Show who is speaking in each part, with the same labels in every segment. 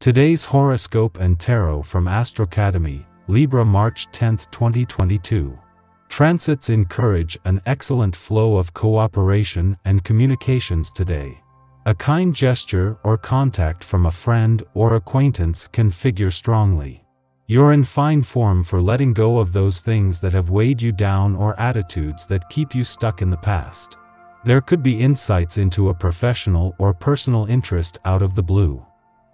Speaker 1: Today's horoscope and tarot from Astrocademy, Libra March 10, 2022. Transits encourage an excellent flow of cooperation and communications today. A kind gesture or contact from a friend or acquaintance can figure strongly. You're in fine form for letting go of those things that have weighed you down or attitudes that keep you stuck in the past. There could be insights into a professional or personal interest out of the blue.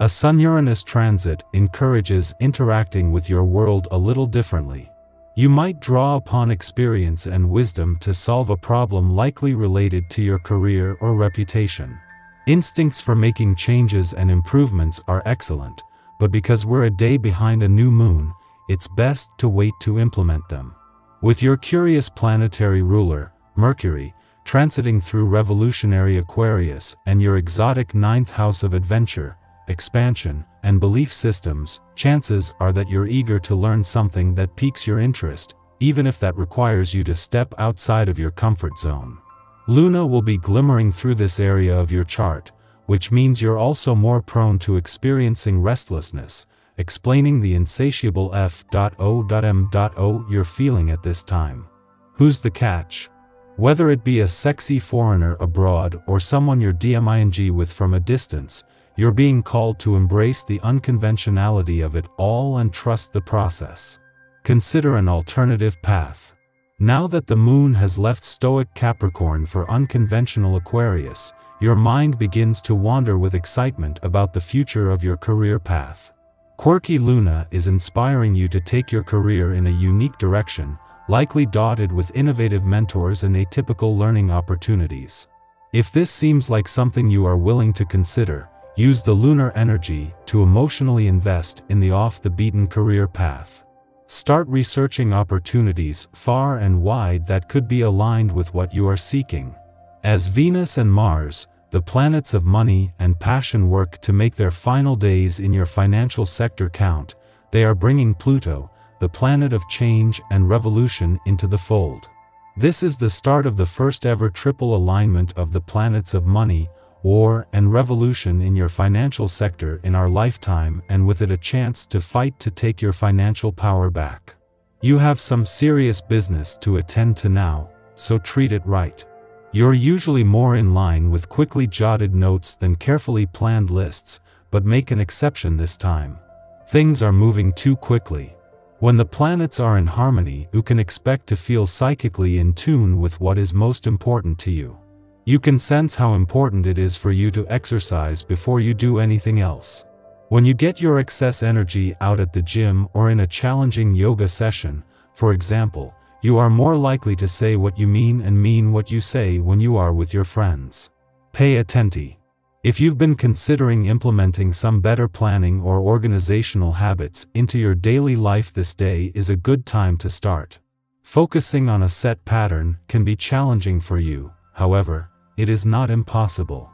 Speaker 1: A Sun-Uranus transit encourages interacting with your world a little differently. You might draw upon experience and wisdom to solve a problem likely related to your career or reputation. Instincts for making changes and improvements are excellent, but because we're a day behind a new moon, it's best to wait to implement them. With your curious planetary ruler, Mercury, transiting through revolutionary Aquarius and your exotic ninth house of adventure, expansion, and belief systems, chances are that you're eager to learn something that piques your interest, even if that requires you to step outside of your comfort zone. Luna will be glimmering through this area of your chart, which means you're also more prone to experiencing restlessness, explaining the insatiable F.O.M.O. you're feeling at this time. Who's the catch? Whether it be a sexy foreigner abroad or someone you're DMing with from a distance, you're being called to embrace the unconventionality of it all and trust the process. Consider an alternative path. Now that the moon has left stoic Capricorn for unconventional Aquarius, your mind begins to wander with excitement about the future of your career path. Quirky Luna is inspiring you to take your career in a unique direction, likely dotted with innovative mentors and atypical learning opportunities. If this seems like something you are willing to consider, use the lunar energy to emotionally invest in the off-the-beaten career path. Start researching opportunities far and wide that could be aligned with what you are seeking. As Venus and Mars, the planets of money and passion, work to make their final days in your financial sector count, they are bringing Pluto, the planet of change and revolution, into the fold. This is the start of the first ever triple alignment of the planets of money, war, and revolution in your financial sector in our lifetime, and with it a chance to fight to take your financial power back. You have some serious business to attend to now, so treat it right. You're usually more in line with quickly jotted notes than carefully planned lists, but make an exception this time. Things are moving too quickly. When the planets are in harmony, you can expect to feel psychically in tune with what is most important to you. You can sense how important it is for you to exercise before you do anything else. When you get your excess energy out at the gym or in a challenging yoga session, for example, you are more likely to say what you mean and mean what you say when you are with your friends. Pay attention. If you've been considering implementing some better planning or organizational habits into your daily life, this day is a good time to start. Focusing on a set pattern can be challenging for you, however, it is not impossible.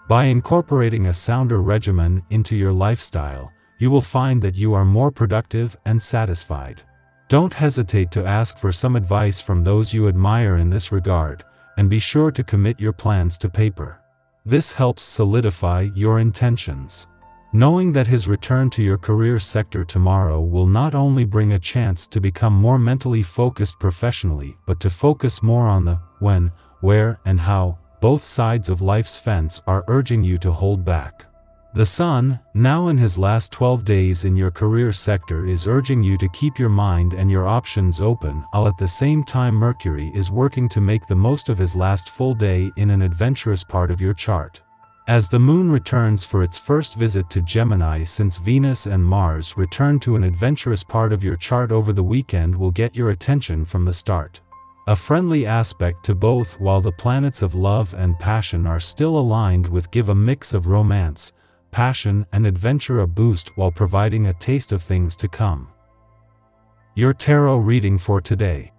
Speaker 1: By incorporating a sounder regimen into your lifestyle, you will find that you are more productive and satisfied. Don't hesitate to ask for some advice from those you admire in this regard, and be sure to commit your plans to paper. This helps solidify your intentions. Knowing that his return to your career sector tomorrow will not only bring a chance to become more mentally focused professionally, but to focus more on the when, where, and how. Both sides of life's fence are urging you to hold back. The Sun, now in his last 12 days in your career sector, is urging you to keep your mind and your options open, while at the same time Mercury is working to make the most of his last full day in an adventurous part of your chart. As the Moon returns for its first visit to Gemini since Venus and Mars return to an adventurous part of your chart over the weekend, will get your attention from the start. A friendly aspect to both, while the planets of love and passion are still aligned, with give a mix of romance, passion, and adventure a boost while providing a taste of things to come. Your tarot reading for today.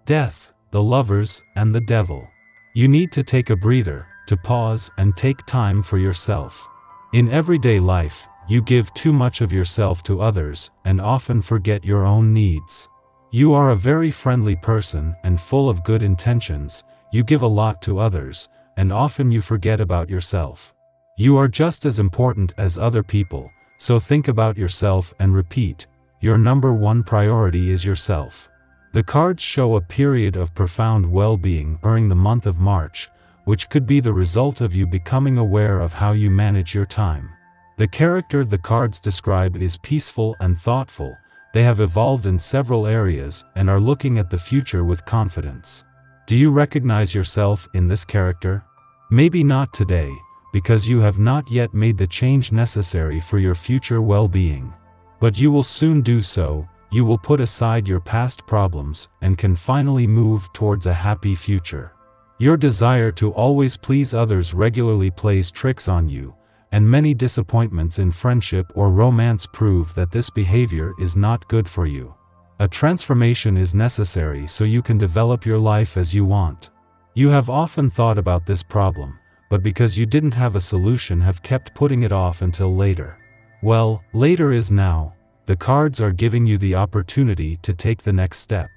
Speaker 1: Death, the Lovers, and the Devil. You need to take a breather, to pause and take time for yourself. In everyday life, you give too much of yourself to others and often forget your own needs. You are a very friendly person and full of good intentions, you give a lot to others, and often you forget about yourself. You are just as important as other people, so think about yourself and repeat, your number one priority is yourself. The cards show a period of profound well-being during the month of March, which could be the result of you becoming aware of how you manage your time. The character the cards describe is peaceful and thoughtful. They have evolved in several areas and are looking at the future with confidence. Do you recognize yourself in this character? Maybe not today, because you have not yet made the change necessary for your future well-being. But you will soon do so. You will put aside your past problems and can finally move towards a happy future. Your desire to always please others regularly plays tricks on you, and many disappointments in friendship or romance prove that this behavior is not good for you. A transformation is necessary so you can develop your life as you want. You have often thought about this problem, but because you didn't have a solution have kept putting it off until later. Well, later is now. The cards are giving you the opportunity to take the next step.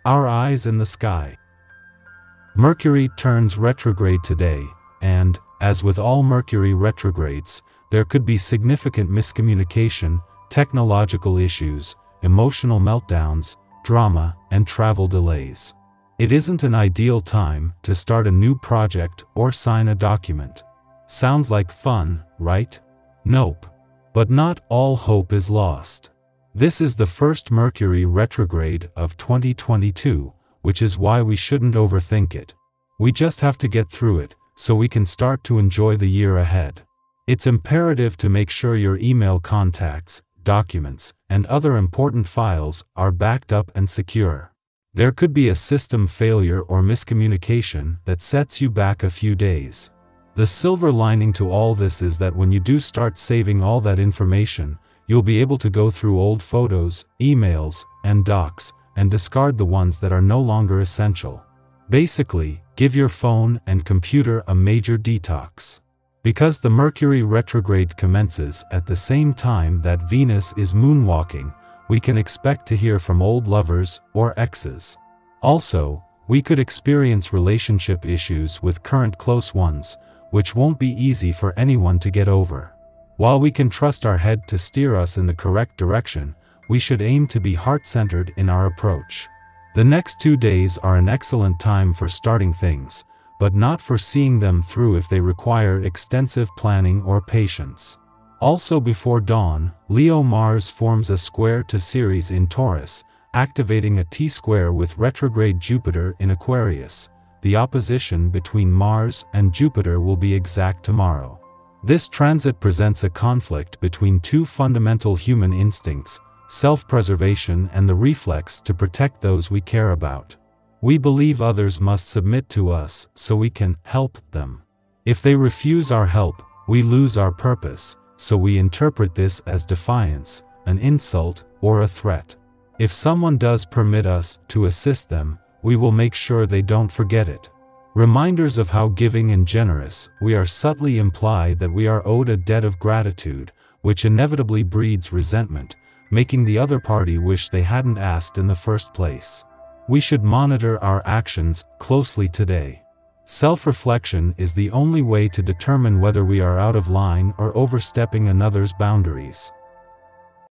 Speaker 1: Our eyes in the sky. Mercury turns retrograde today, and, as with all Mercury retrogrades, there could be significant miscommunication, technological issues, emotional meltdowns, drama, and travel delays. It isn't an ideal time to start a new project or sign a document. Sounds like fun, right? Nope. But not all hope is lost. This is the first Mercury retrograde of 2022, which is why we shouldn't overthink it. We just have to get through it, so we can start to enjoy the year ahead. It's imperative to make sure your email contacts, documents, and other important files are backed up and secure. There could be a system failure or miscommunication that sets you back a few days. The silver lining to all this is that when you do start saving all that information, you'll be able to go through old photos, emails, and docs, and discard the ones that are no longer essential. Basically, give your phone and computer a major detox. Because the Mercury retrograde commences at the same time that Venus is moonwalking, we can expect to hear from old lovers or exes. Also, we could experience relationship issues with current close ones, which won't be easy for anyone to get over. While we can trust our head to steer us in the correct direction, we should aim to be heart-centered in our approach. The next 2 days are an excellent time for starting things, but not for seeing them through if they require extensive planning or patience. Also before dawn, Leo Mars forms a square to Ceres in Taurus, activating a T-square with retrograde Jupiter in Aquarius. The opposition between Mars and Jupiter will be exact tomorrow. This transit presents a conflict between two fundamental human instincts, self-preservation and the reflex to protect those we care about. We believe others must submit to us so we can help them. If they refuse our help, we lose our purpose, so we interpret this as defiance, an insult, or a threat. If someone does permit us to assist them, we will make sure they don't forget it. Reminders of how giving and generous we are subtly imply that we are owed a debt of gratitude, which inevitably breeds resentment, making the other party wish they hadn't asked in the first place. We should monitor our actions closely today. Self-reflection is the only way to determine whether we are out of line or overstepping another's boundaries.